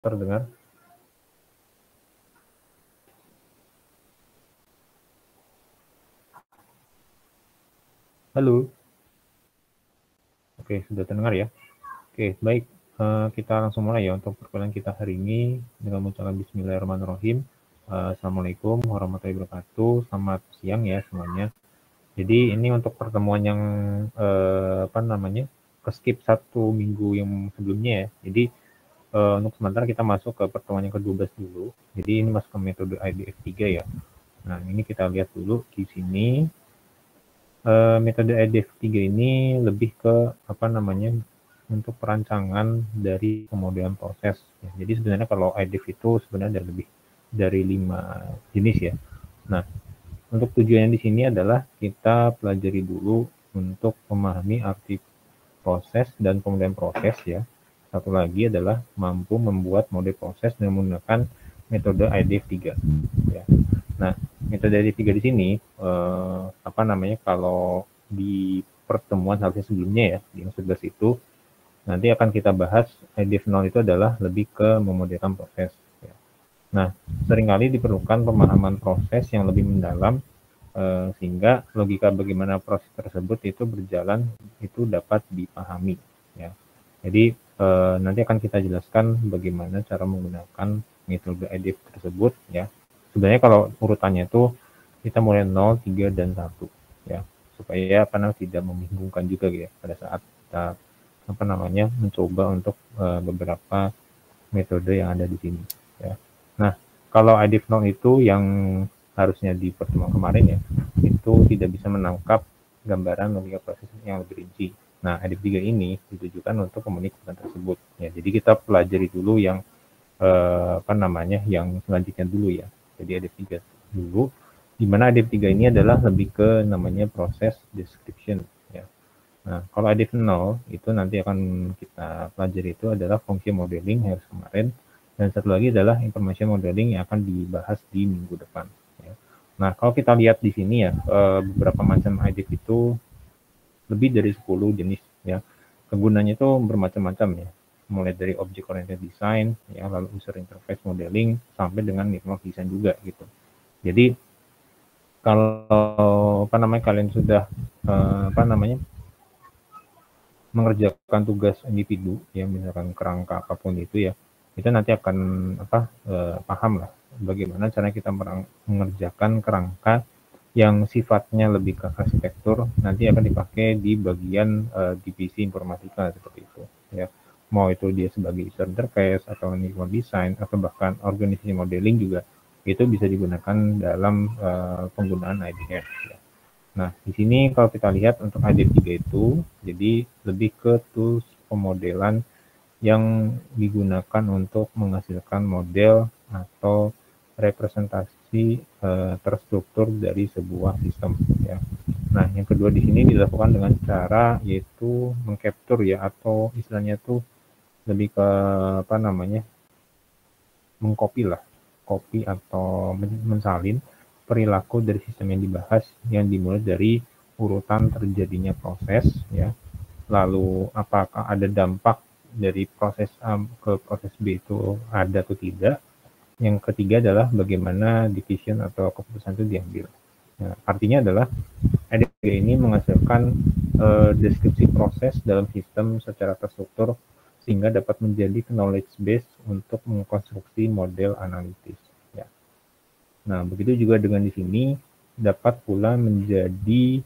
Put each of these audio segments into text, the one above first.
Terdengar? Halo. Oke, sudah terdengar ya. Oke, baik. Kita langsung mulai ya untuk perkuliahan kita hari ini dengan mengucapkan Bismillahirrahmanirrahim. Assalamualaikum warahmatullahi wabarakatuh. Selamat siang ya semuanya. Jadi ini untuk pertemuan yang skip 1 minggu yang sebelumnya ya. Jadi untuk sementara kita masuk ke pertemuan yang ke-12 dulu. Jadi ini masuk ke metode IDF3 ya. Nah, ini kita lihat dulu di sini. Metode IDF3 ini lebih ke untuk perancangan dari pemodelan proses. Ya, jadi sebenarnya kalau IDF itu sebenarnya ada lebih dari 5 jenis ya. Nah, untuk tujuannya di sini adalah kita pelajari dulu untuk memahami arti proses dan pemodelan proses ya. Satu lagi adalah mampu membuat model proses dengan menggunakan metode IDF3 ya. Nah, metode IDF3 di sini kalau di pertemuan harusnya sebelumnya ya, di yang 11 itu nanti akan kita bahas IDF0 itu adalah lebih ke memodelkan proses ya. Nah, seringkali diperlukan pemahaman proses yang lebih mendalam sehingga logika bagaimana proses tersebut itu berjalan itu dapat dipahami ya. Jadi nanti akan kita jelaskan bagaimana cara menggunakan metode IDF tersebut ya. Sebenarnya kalau urutannya itu kita mulai 0, 3, dan 1 ya, supaya tidak membingungkan juga ya pada saat kita mencoba untuk beberapa metode yang ada di sini ya. Nah, kalau IDF 0 itu yang harusnya di pertemuan kemarin ya, itu tidak bisa menangkap gambaran logika proses yang lebih rinci. Nah, IDF 3 ini ditujukan untuk memenuhi kebutuhan tersebut ya. Jadi kita pelajari dulu yang yang selanjutnya dulu ya. Jadi IDF 3 dulu, di mana IDF 3 ini adalah lebih ke proses description ya. Nah, kalau IDF 0 itu nanti akan kita pelajari itu adalah fungsi modeling harus kemarin, dan satu lagi adalah information modeling yang akan dibahas di minggu depan ya. Nah, kalau kita lihat di sini ya, beberapa macam IDF itu lebih dari 10 jenis ya. Kegunaannya itu bermacam-macam ya, mulai dari object oriented design ya, lalu user interface modeling sampai dengan network design juga gitu. Jadi kalau kalian sudah mengerjakan tugas individu ya, misalkan kerangka apapun itu ya, kita nanti akan paham lah bagaimana cara kita mengerjakan kerangka yang sifatnya lebih ke arsitektur, nanti akan dipakai di bagian divisi informatika seperti itu ya. Mau itu dia sebagai user interface atau network design atau bahkan organisasi modeling juga itu bisa digunakan dalam penggunaan IDF ya. Nah, di sini kalau kita lihat untuk IDF 3 itu, jadi lebih ke tools pemodelan yang digunakan untuk menghasilkan model atau representasi terstruktur dari sebuah sistem ya. Nah, yang kedua di sini dilakukan dengan cara yaitu mengcapture ya, atau istilahnya tuh lebih ke mengcopy lah, copy atau mensalin perilaku dari sistem yang dibahas, yang dimulai dari urutan terjadinya proses ya, lalu apakah ada dampak dari proses A ke proses B itu ada atau tidak. Yang ketiga adalah bagaimana decision atau keputusan itu diambil. Nah, artinya adalah IDF ini menghasilkan deskripsi proses dalam sistem secara terstruktur sehingga dapat menjadi knowledge base untuk mengkonstruksi model analitis. Ya. Nah, begitu juga dengan di sini dapat pula menjadi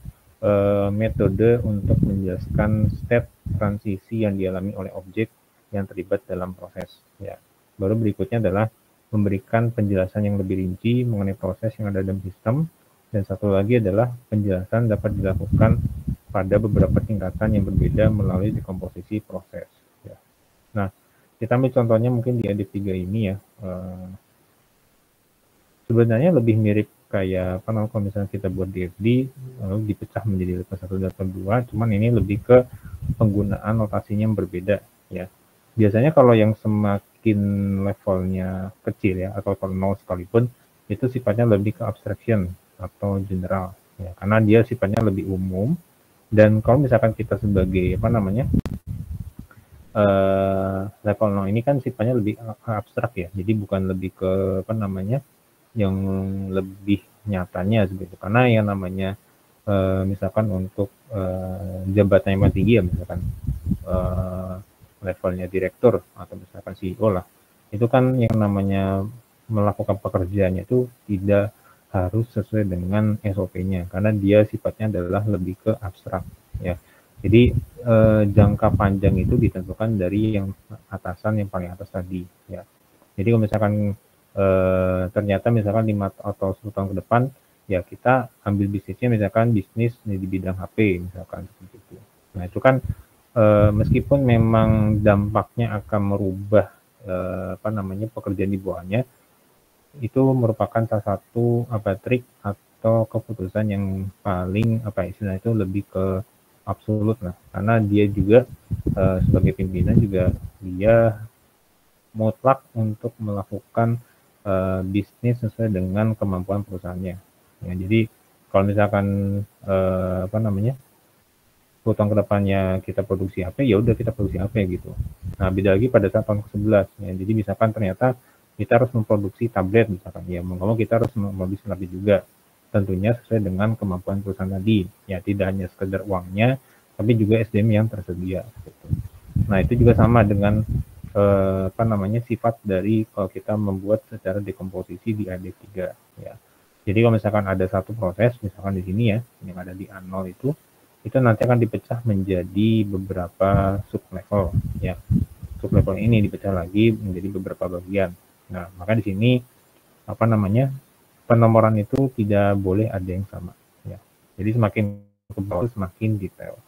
metode untuk menjelaskan step transisi yang dialami oleh objek yang terlibat dalam proses. Ya. Baru berikutnya adalah memberikan penjelasan yang lebih rinci mengenai proses yang ada dalam sistem, dan satu lagi adalah penjelasan dapat dilakukan pada beberapa tingkatan yang berbeda melalui dekomposisi proses. Ya. Nah, kita ambil contohnya mungkin di IDF 3 ini ya. Sebenarnya lebih mirip kayak kalau misalnya kita buat DFD lalu dipecah menjadi level 1 dan level 2, cuman ini lebih ke penggunaan notasinya yang berbeda ya. Biasanya kalau yang semakin levelnya kecil ya, atau level 0 sekalipun, itu sifatnya lebih ke abstraction atau general ya, karena dia sifatnya lebih umum. Dan kalau misalkan kita sebagai level 0 ini kan sifatnya lebih abstrak ya, jadi bukan lebih ke apa namanya yang lebih nyatanya seperti itu. Karena yang namanya misalkan untuk jabatan yang tinggi ya, misalkan levelnya direktur atau misalkan CEO lah, itu kan yang namanya melakukan pekerjaannya itu tidak harus sesuai dengan SOP-nya karena dia sifatnya adalah lebih ke abstrak ya. Jadi jangka panjang itu ditentukan dari yang atasan yang paling atas tadi ya. Jadi kalau misalkan ternyata misalkan 5 atau 10 tahun ke depan ya kita ambil bisnisnya misalkan bisnis di bidang HP misalkan seperti itu. Nah itu kan meskipun memang dampaknya akan merubah apa namanya pekerjaan di bawahnya, itu merupakan salah satu apa trik atau keputusan yang paling apa istilahnya itu lebih ke absolut lah, karena dia juga sebagai pimpinan juga dia mutlak untuk melakukan bisnis sesuai dengan kemampuan perusahaannya. Ya, jadi kalau misalkan apa namanya 10 tahun ke depannya kita produksi HP, ya udah kita produksi HP gitu. Nah, beda lagi pada saat tahun ke-11 ya. Jadi misalkan ternyata kita harus memproduksi tablet misalkan ya, mau nggak mau kita harus memproduksi tablet juga. Tentunya sesuai dengan kemampuan perusahaan tadi. Ya, tidak hanya sekedar uangnya, tapi juga SDM yang tersedia gitu. Nah, itu juga sama dengan apa namanya sifat dari kalau kita membuat secara dekomposisi di AD3 ya. Jadi kalau misalkan ada satu proses, misalkan di sini ya, yang ada di A0 itu nanti akan dipecah menjadi beberapa sub level ya. Sub level ini dipecah lagi menjadi beberapa bagian. Nah, maka di sini apa namanya penomoran itu tidak boleh ada yang sama ya. Jadi semakin ke bawah semakin detail.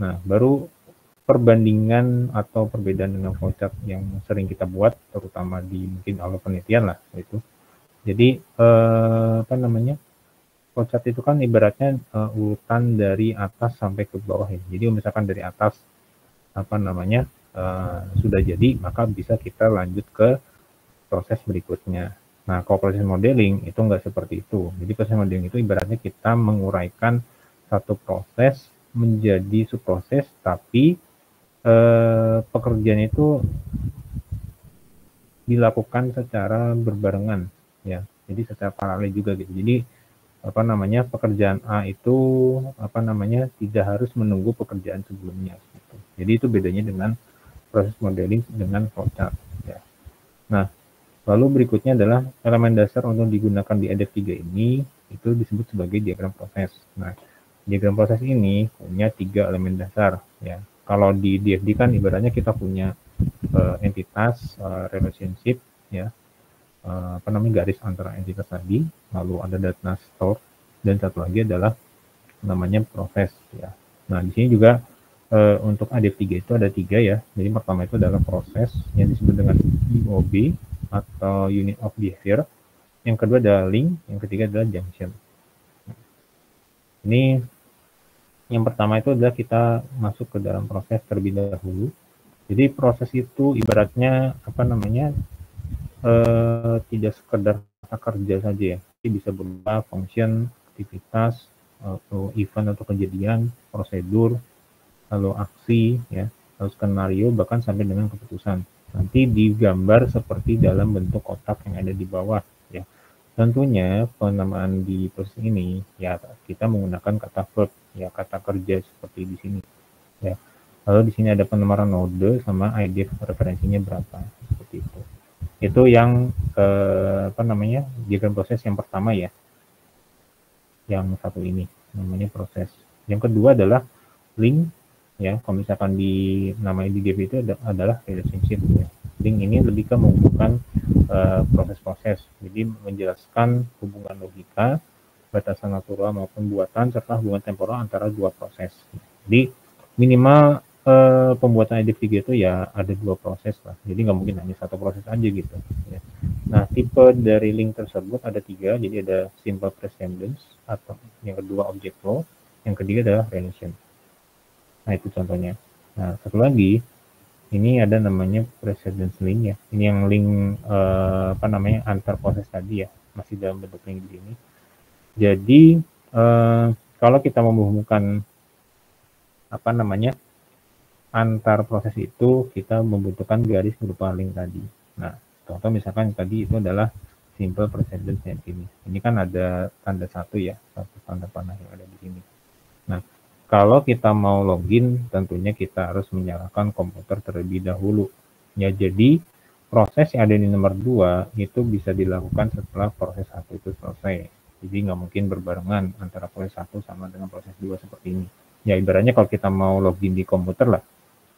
Nah, baru perbandingan atau perbedaan dengan flowchart yang sering kita buat, terutama di mungkin awal penelitian lah itu. Jadi apa namanya flowchart itu kan ibaratnya urutan dari atas sampai ke bawah ya. Jadi misalkan dari atas apa namanya sudah jadi, maka bisa kita lanjut ke proses berikutnya. Nah, kalau proses modeling itu enggak seperti itu. Jadi proses modeling itu ibaratnya kita menguraikan satu proses menjadi subproses, tapi pekerjaan itu dilakukan secara berbarengan ya. Jadi secara paralel juga gitu. Jadi apa namanya pekerjaan A itu apa namanya tidak harus menunggu pekerjaan sebelumnya gitu. Jadi itu bedanya dengan proses modeling dengan flowchart ya. Nah, lalu berikutnya adalah elemen dasar untuk digunakan di ADF3 ini itu disebut sebagai diagram proses. Nah, diagram proses ini punya 3 elemen dasar ya. Kalau di DFD kan ibaratnya kita punya entitas, relationship ya, apa namanya garis antara entitas tadi, lalu ada data store, dan satu lagi adalah namanya proses ya. Nah, di sini juga untuk ADF3 itu ada 3 ya. Jadi pertama itu adalah proses yang disebut dengan UOB atau unit of behavior. Yang kedua adalah link, yang ketiga adalah junction. Ini yang pertama itu adalah kita masuk ke dalam proses terlebih dahulu. Jadi proses itu ibaratnya apa namanya tidak sekedar kata kerja saja ya, tapi bisa berupa function, aktivitas, atau event atau kejadian, prosedur, lalu aksi ya, lalu skenario, bahkan sampai dengan keputusan. Nanti digambar seperti dalam bentuk kotak yang ada di bawah ya. Tentunya penamaan di proses ini ya kita menggunakan kata verb ya, kata kerja seperti di sini ya. Lalu di sini ada penamaran node sama ID referensinya berapa seperti itu. Itu yang apa namanya diagram proses yang pertama ya. Yang satu ini namanya proses. Yang kedua adalah link ya. Kalau misalkan di namanya di DB itu adalah relationship ya. Link ini lebih ke menghubungkan proses-proses. Jadi menjelaskan hubungan logika, batasan natural maupun buatan serta hubungan temporal antara dua proses. Jadi minimal pembuatan ADF3 itu ya ada 2 proses lah. Jadi nggak mungkin hanya satu proses aja gitu. Ya. Nah, tipe dari link tersebut ada 3. Jadi ada simple precedence atau yang kedua object flow, yang ketiga adalah relation. Nah, itu contohnya. Nah, satu lagi ini ada namanya precedence link ya. Ini yang link apa namanya antar proses tadi ya, masih dalam bentuk link di sini. Jadi kalau kita menghubungkan apa namanya antar proses itu kita membutuhkan garis berupa link tadi. Nah, contoh misalkan tadi itu adalah simple precedence yang ini. Ini kan ada tanda satu ya, satu tanda panah yang ada di sini. Nah, kalau kita mau login, tentunya kita harus menyalakan komputer terlebih dahulu. Ya, jadi proses yang ada di nomor 2 itu bisa dilakukan setelah proses 1 itu selesai. Jadi nggak mungkin berbarengan antara proses 1 sama dengan proses 2 seperti ini. Ya, ibaratnya kalau kita mau login di komputer lah,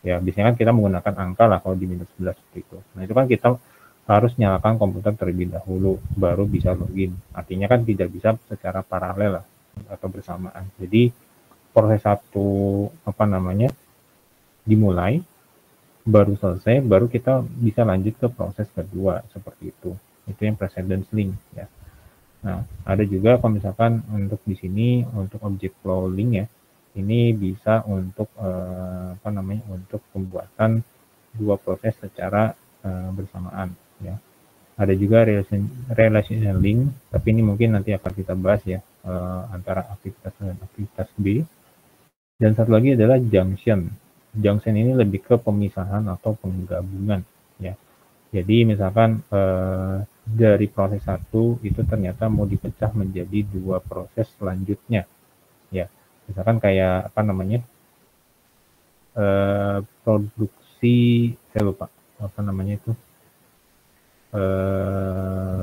ya biasanya kan kita menggunakan angka lah kalau di Windows 11 seperti itu. Nah, itu kan kita harus nyalakan komputer terlebih dahulu baru bisa login. Artinya kan tidak bisa secara paralel lah atau bersamaan. Jadi proses 1 dimulai, baru selesai, baru kita bisa lanjut ke proses kedua seperti itu. Itu yang precedence link ya. Nah, ada juga kalau misalkan untuk di sini untuk object flow link ya, ini bisa untuk untuk pembuatan dua proses secara bersamaan ya. Ada juga relational link, tapi ini mungkin nanti akan kita bahas ya, antara aktivitas A dan aktivitas B. Dan satu lagi adalah junction. Junction ini lebih ke pemisahan atau penggabungan ya. Jadi misalkan dari proses 1 itu ternyata mau dipecah menjadi dua proses selanjutnya ya. Misalkan kayak produksi, saya lupa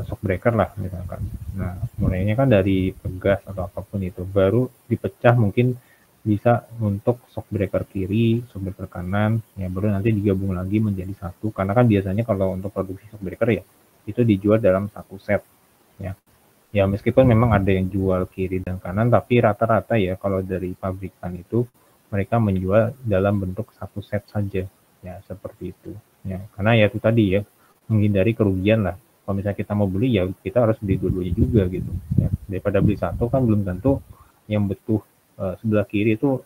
shock breaker lah misalkan. Nah, mulainya kan dari pegas atau apapun itu, baru dipecah mungkin bisa untuk shock breaker kiri, shock breaker kanan, ya baru nanti digabung lagi menjadi satu. Karena kan biasanya kalau untuk produksi shock breaker ya, itu dijual dalam satu set ya. Ya meskipun memang ada yang jual kiri dan kanan, tapi rata-rata ya kalau dari pabrikan itu mereka menjual dalam bentuk satu set saja ya, seperti itu ya. Karena ya itu tadi ya, menghindari kerugian lah. Kalau misalnya kita mau beli ya kita harus beli dua-duanya juga gitu ya. Daripada beli satu kan belum tentu yang butuh sebelah kiri itu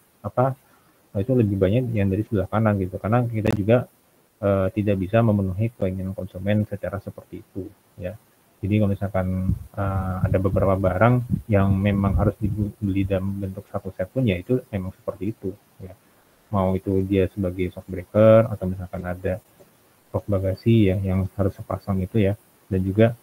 itu lebih banyak yang dari sebelah kanan gitu, karena kita juga tidak bisa memenuhi keinginan konsumen secara seperti itu ya. Jadi kalau misalkan ada beberapa barang yang memang harus dibeli dalam bentuk satu set pun ya itu memang seperti itu ya. Mau itu dia sebagai shock breaker atau misalkan ada box bagasi ya yang harus sepasang itu ya, dan juga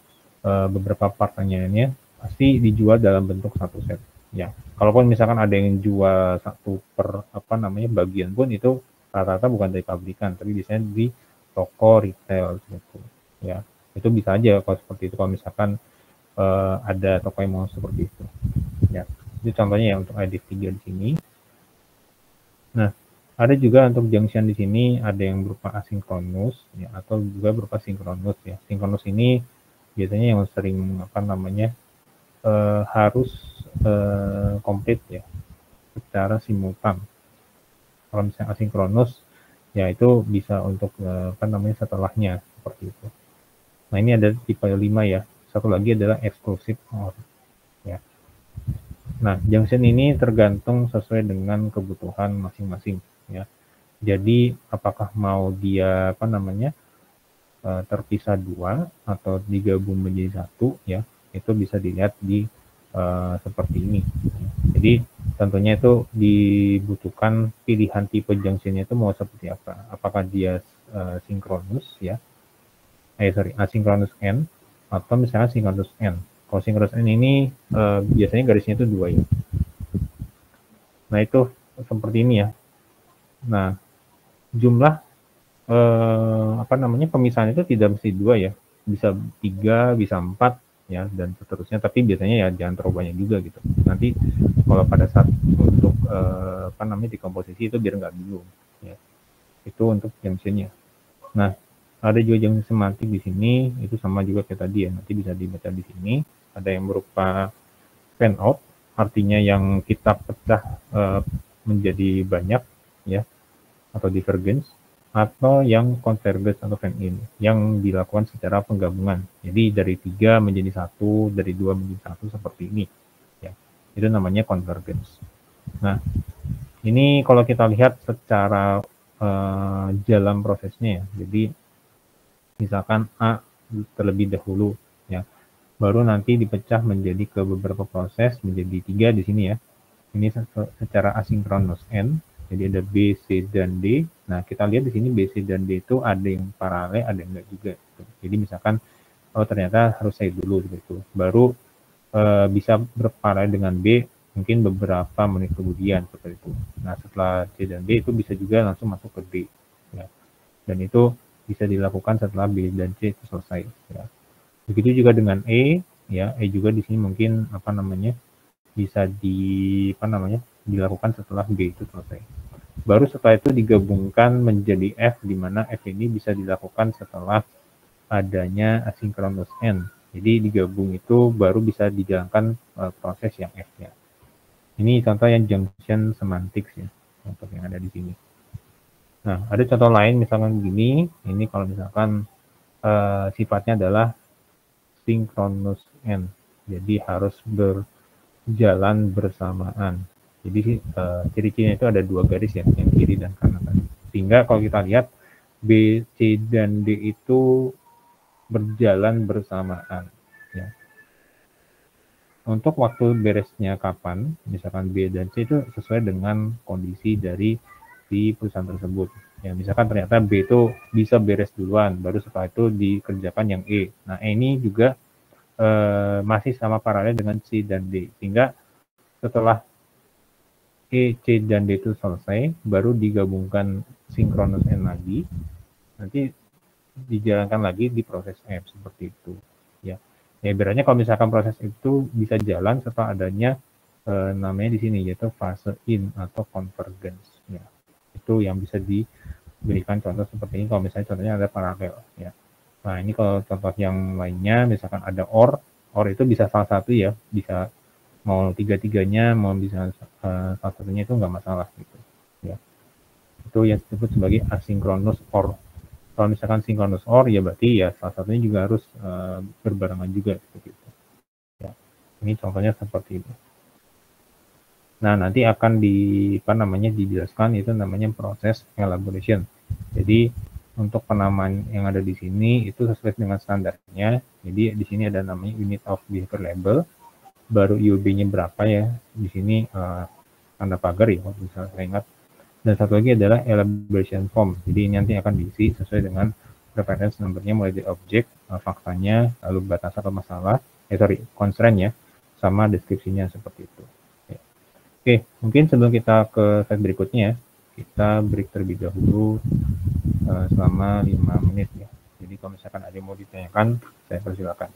beberapa partnya pasti dijual dalam bentuk satu set ya. Kalaupun misalkan ada yang jual satu per bagian pun itu rata-rata bukan dari pabrikan, tapi biasanya di toko retail gitu ya. Itu bisa aja kalau seperti itu, kalau misalkan ada toko yang mau seperti itu ya. Itu contohnya ya untuk ID 3 di sini. Nah, ada juga untuk junction di sini, ada yang berupa asinkronus ya, atau juga berupa sinkronus ya. Sinkronus ini biasanya yang sering harus komplit ya secara simultan. Kalau misalnya asinkronus ya itu bisa untuk setelahnya seperti itu. Nah, ini ada tipe 5 ya. Satu lagi adalah exclusive OR ya. Nah, junction ini tergantung sesuai dengan kebutuhan masing-masing ya. Jadi apakah mau dia terpisah dua atau digabung menjadi satu ya, itu bisa dilihat di seperti ini. Jadi tentunya itu dibutuhkan pilihan tipe junctionnya itu mau seperti apa. Apakah dia sinkronus ya, asynchronous N atau misalnya synchronous N. Kalau synchronous N ini biasanya garisnya itu 2 ya. Nah, itu seperti ini ya. Nah, jumlah pemisahan itu tidak mesti 2 ya. Bisa 3, bisa 4 ya, dan seterusnya, tapi biasanya ya jangan terlalu banyak juga gitu. Nanti kalau pada saat untuk dikomposisi itu biar nggak bingung ya. Itu untuk junctionnya. Nah, ada juga junction semantik di sini, itu sama juga kayak tadi ya, nanti bisa dibaca di sini. Ada yang berupa fan out, artinya yang kita pecah menjadi banyak ya, atau divergence, atau yang convergence atau fan in, yang dilakukan secara penggabungan. Jadi dari 3 menjadi 1, dari 2 menjadi 1 seperti ini ya. Itu namanya convergence. Nah, ini kalau kita lihat secara jalan prosesnya ya. Jadi misalkan A terlebih dahulu ya, baru nanti dipecah menjadi ke beberapa proses menjadi 3 di sini ya. Ini secara asinkronus N, jadi ada B, C, dan D. Nah, kita lihat di sini B, C, dan D itu ada yang paralel, ada yang enggak juga. Gitu. Jadi misalkan, oh ternyata harus save dulu gitu. Baru bisa berparalel dengan B mungkin beberapa menit kemudian seperti itu. Nah, setelah C dan D itu bisa juga langsung masuk ke D. Ya. Dan itu bisa dilakukan setelah B dan C itu selesai. Ya. Begitu juga dengan E, ya E juga di sini mungkin apa namanya bisa dilakukan setelah B itu selesai. Baru setelah itu digabungkan menjadi F, di mana F ini bisa dilakukan setelah adanya asynchronous end. Jadi digabung itu baru bisa dijalankan proses yang F-nya. Ini contoh yang junction semantics ya, contoh yang ada di sini. Nah, ada contoh lain misalkan gini, ini kalau misalkan sifatnya adalah synchronous end. Jadi harus berjalan bersamaan. Jadi ciri-cirinya itu ada dua garis ya, yang kiri dan kanan. Sehingga kalau kita lihat B, C, dan D itu berjalan bersamaan. Ya. Untuk waktu beresnya kapan, misalkan B dan C itu sesuai dengan kondisi dari si perusahaan tersebut. Ya, misalkan ternyata B itu bisa beres duluan, baru setelah itu dikerjakan yang E. Nah, E ini juga masih sama paralel dengan C dan D. Sehingga setelah E, C, dan D itu selesai, baru digabungkan synchronous end lagi, nanti dijalankan lagi di proses F seperti itu. Ya, ya ibaratnya kalau misalkan proses itu bisa jalan setelah adanya namanya di sini yaitu fase in atau convergence. Ya, itu yang bisa diberikan contoh seperti ini kalau misalnya contohnya ada paralel. Ya. Nah ini kalau contoh yang lainnya misalkan ada or itu bisa salah satu ya, bisa mau tiga-tiganya, mau bisa salah satunya itu nggak masalah gitu. Ya. Itu yang disebut sebagai asynchronous or. Kalau misalkan synchronous or ya berarti ya salah satunya juga harus berbarengan juga seperti itu. Ya. Ini contohnya seperti itu. Nah, nanti akan dijelaskan itu namanya proses elaboration. Jadi untuk penamaan yang ada di sini itu sesuai dengan standarnya. Jadi di sini ada namanya unit of behavior label, baru IUB-nya berapa ya. Di sini tanda pagar ya, kalau misalnya saya ingat. Dan satu lagi adalah elaboration form. Jadi ini nanti akan diisi sesuai dengan reference number-nya mulai dari objek, faktanya, lalu batasan atau masalah, constraint ya, sama deskripsinya seperti itu. Ya. Oke, mungkin sebelum kita ke slide berikutnya ya, kita break terlebih dahulu selama 5 menit ya. Jadi kalau misalkan ada yang mau ditanyakan, saya persilakan.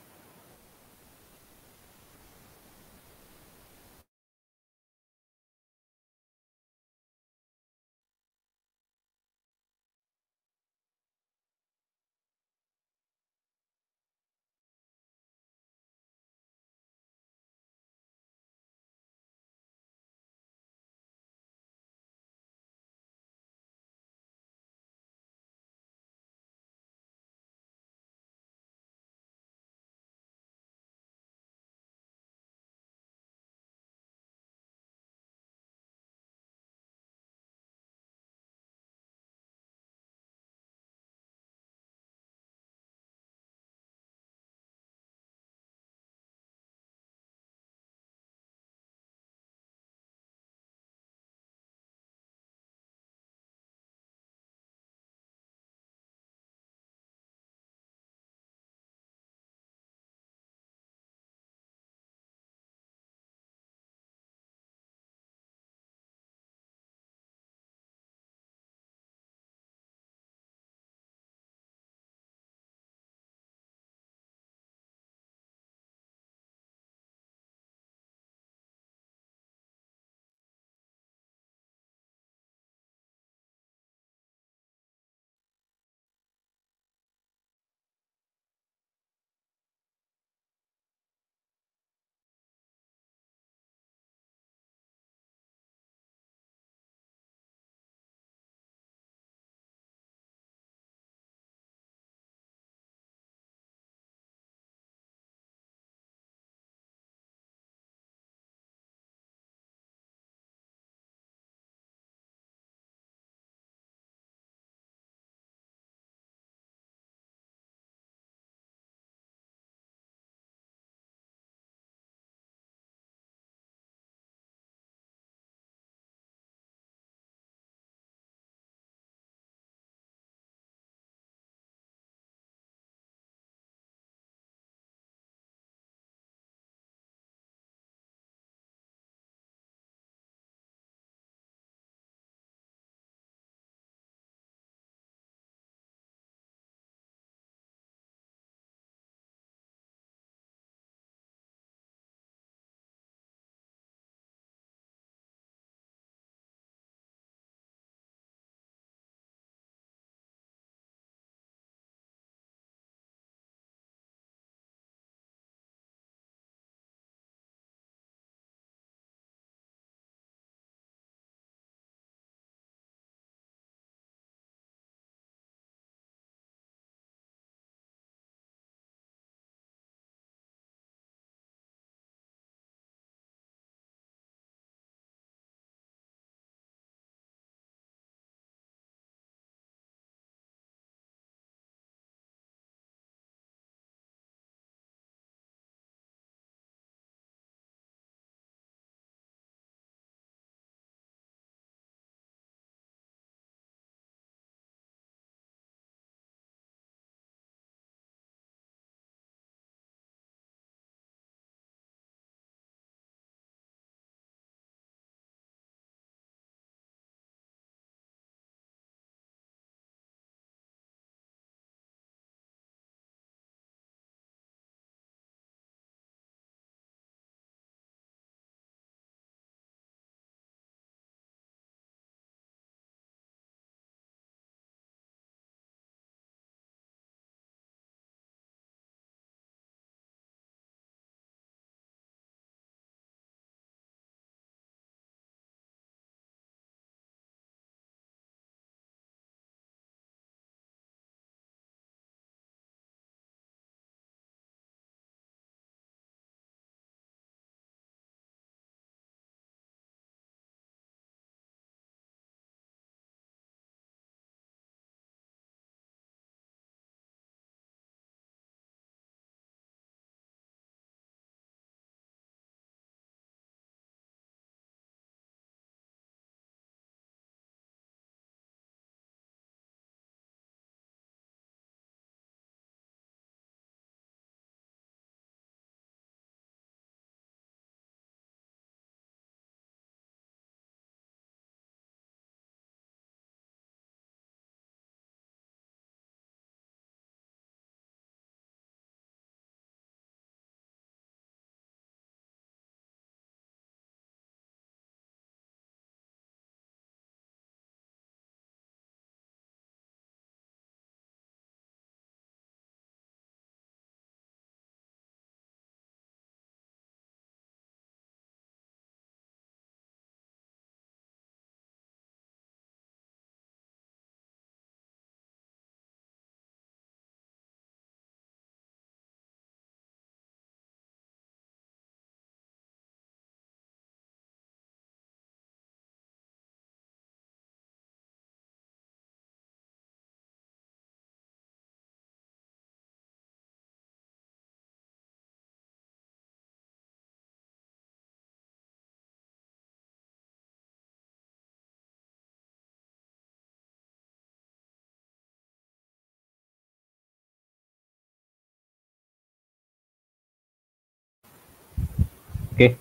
Oke,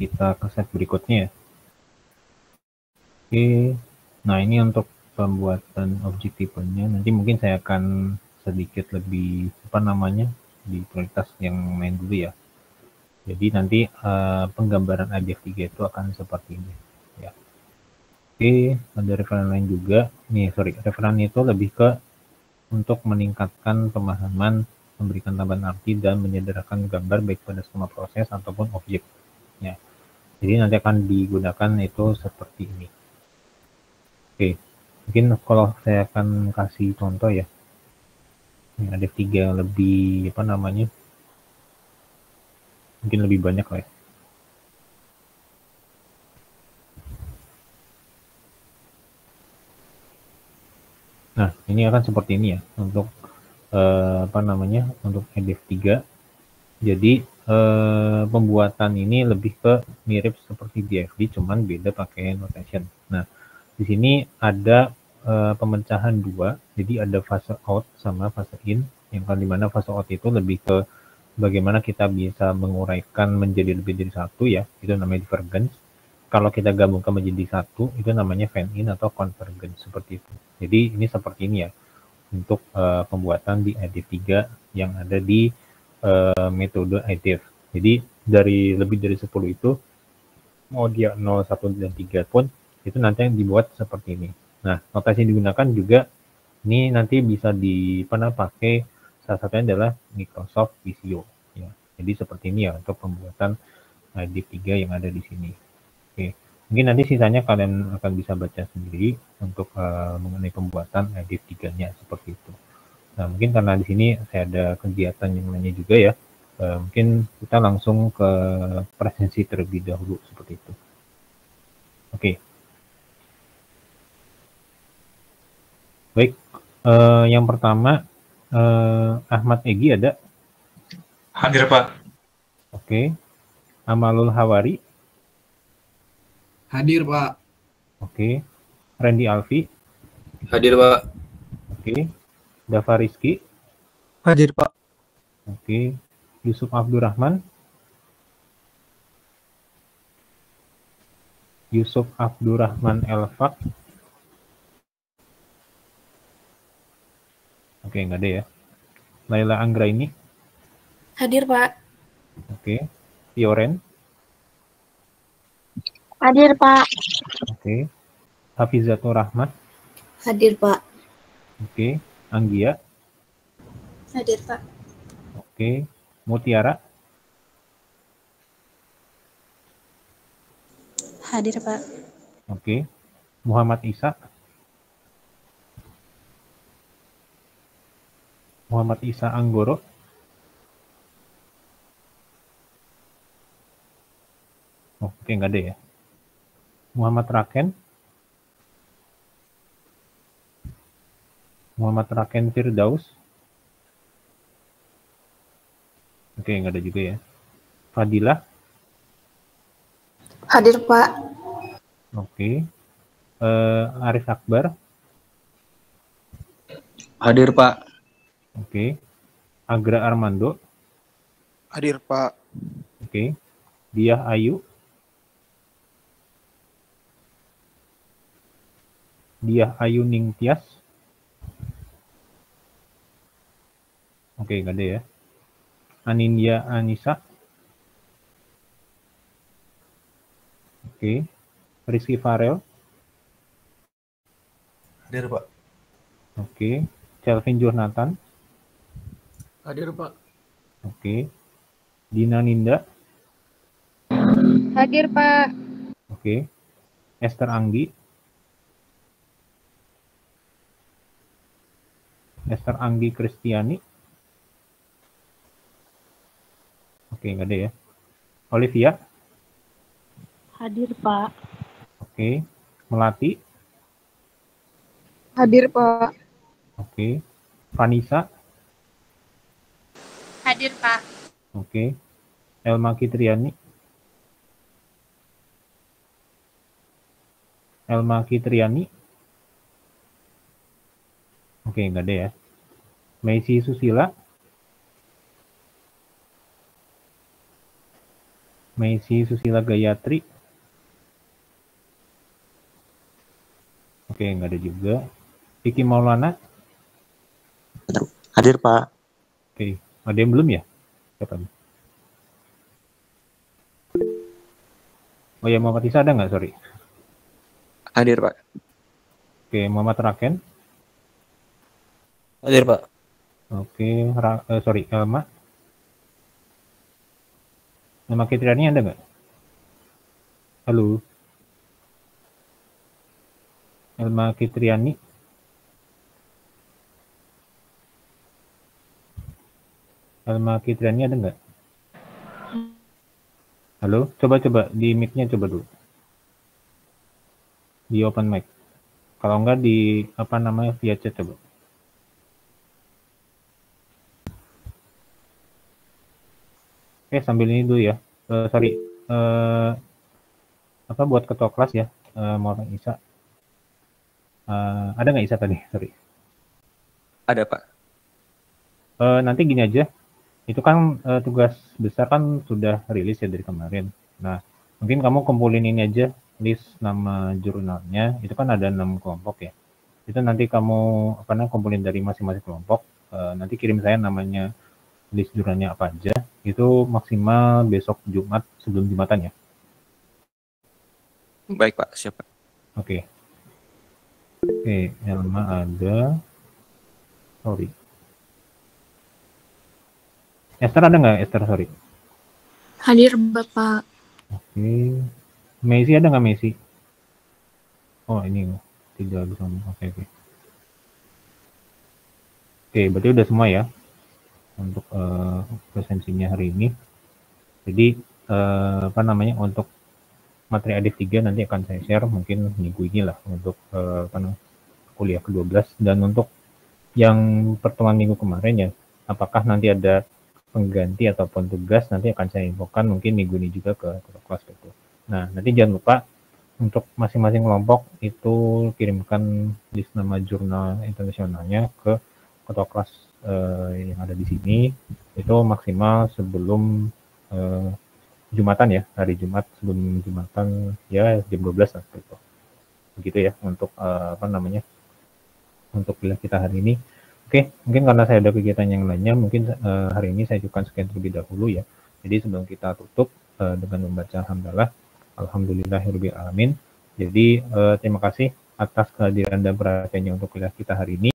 kita ke slide berikutnya ya. Oke, nah ini untuk pembuatan objek tipenya. Nanti mungkin saya akan sedikit lebih di prioritas yang main dulu ya. Jadi nanti penggambaran IDF3 itu akan seperti ini. Ya. Oke, ada referen lain juga. Referen itu lebih ke untuk meningkatkan pemahaman, memberikan tambahan arti, dan menyederhanakan gambar baik pada skema proses ataupun objek. Ya. Jadi nanti akan digunakan itu seperti ini. Oke, mungkin kalau saya akan kasih contoh ya. Ini ada 3 yang lebih mungkin lebih banyak lah ya. Nah, ini akan seperti ini ya untuk untuk EDF3. Jadi pembuatan ini lebih ke mirip seperti DFD, cuman beda pakai notation. Nah, di sini ada pemecahan dua, jadi ada fase out sama fase in, yang kan dimana fase out itu lebih ke bagaimana kita bisa menguraikan menjadi lebih dari satu ya, itu namanya divergence. Kalau kita gabungkan menjadi satu, itu namanya fan in atau convergence, seperti itu. Jadi ini seperti ini ya, untuk pembuatan di IDF3 yang ada di metode IDF. Jadi dari lebih dari 10 itu, mau dia 0, 1, dan 3 pun, itu nanti yang dibuat seperti ini. Nah, notasi yang digunakan juga, ini nanti bisa pakai, salah satunya adalah Microsoft Visio. Ya. Jadi seperti ini ya untuk pembuatan IDF3 yang ada di sini. Oke. Mungkin nanti sisanya kalian akan bisa baca sendiri untuk mengenai pembuatan IDF3-nya seperti itu. Nah, mungkin karena di sini saya ada kegiatan yang lainnya juga ya. Mungkin kita langsung ke presensi terlebih dahulu seperti itu. Oke. Baik, yang pertama Ahmad Egi ada? Hadir, Pak. Oke. Amalul Hawari? Hadir, Pak. Oke. Randy Alfi? Hadir, Pak. Oke. Dava Rizky? Hadir, Pak. Oke. Yusuf Abdurrahman? Yusuf Abdurrahman Elfak? Oke, nggak ada ya. Laila Anggraini? Hadir, Pak. Oke. Fioren? Hadir, Pak. Oke. Hafizatur Rahmat? Hadir, Pak. Oke. Anggia? Hadir, Pak. Oke. Mutiara? Hadir, Pak. Oke. Muhammad Isa? Muhammad Isa Anggoro? Oke, nggak ada ya. Muhammad Raken? Muhammad Raken Firdaus? Oke, nggak ada juga ya. Fadilah? Hadir, Pak. Oke. Arif Akbar? Hadir, Pak. Oke. Agra Armando? Hadir, Pak. Oke. Diah Ayu? Diah Ayu Ningtyas? Oke, nggak ada ya. Anindya Anissa? Oke. Rizky Farel? Hadir, Pak. Oke. Kelvin Jonathan? Hadir, Pak. Oke. Dina Ninda? Hadir, Pak. Oke. Esther Anggi? Esther Anggi Kristiani? Oke, nggak ada ya. Olivia? Hadir, Pak. Oke. Melati? Hadir, Pak. Oke. Vanessa? Hadir, Pak. Oke. Elma Kitriani? Elma Kitriani? Oke, nggak ada ya. Messi Susila? Maisy Susila Gayatri. Oke, nggak ada juga. Vicky Maulana. Hadir, Pak. Oke, ada yang belum ya? Siapa nih? Oh ya, Muhammad Isa ada nggak? Sorry. Hadir, Pak. Oke, Muhammad Raken. Hadir, Pak. Oke, sorry, Elma. Nama Kitriani ada nggak? Halo. Elma Kitriani. Elma Kitriani ada nggak? Halo, coba di mic-nya coba dulu. Di open mic. Kalau enggak di apa namanya via chat coba. Oke, sambil ini dulu ya. Sorry. Apa buat ketua kelas ya? Mau Isa. Ada nggak Isa tadi? Sorry. Ada, Pak. Nanti gini aja. Itu kan tugas besar kan sudah rilis ya dari kemarin. Nah, mungkin kamu kumpulin ini aja, list nama jurnalnya. Itu kan ada 6 kelompok ya. Itu nanti kamu kumpulin dari masing-masing kelompok. Nanti kirim saya namanya, list jurnalnya apa aja. Itu maksimal besok Jumat sebelum Jumatan ya. Baik, Pak. Siap, Pak. Oke. Oke, Elma ada. Sorry. Esther ada nggak? Esther, sorry. Hadir Bapak. Oke. Messi ada nggak Messi? Oh ini tidak bisa. Oke. Oke, berarti udah semua ya untuk presensinya hari ini. Jadi untuk materi ADIF 3 nanti akan saya share mungkin minggu ini lah untuk kuliah ke-12, dan untuk yang pertemuan minggu kemarin ya, apakah nanti ada pengganti ataupun tugas nanti akan saya infokan mungkin minggu ini juga ke kelas gitu. Nah, nanti jangan lupa untuk masing-masing kelompok itu kirimkan list nama jurnal internasionalnya ke ketua kelas yang ada di sini. Itu maksimal sebelum Jumatan ya, hari Jumat sebelum Jumatan ya jam 12 lah gitu. Begitu ya untuk untuk kuliah kita hari ini. Oke, mungkin karena saya ada kegiatan yang lainnya, mungkin hari ini saya cukupkan sekian terlebih dahulu ya. Jadi sebelum kita tutup dengan membaca hamdalah, alhamdulillahirabbil alamin. Jadi terima kasih atas kehadiran dan perhatiannya untuk kuliah kita hari ini.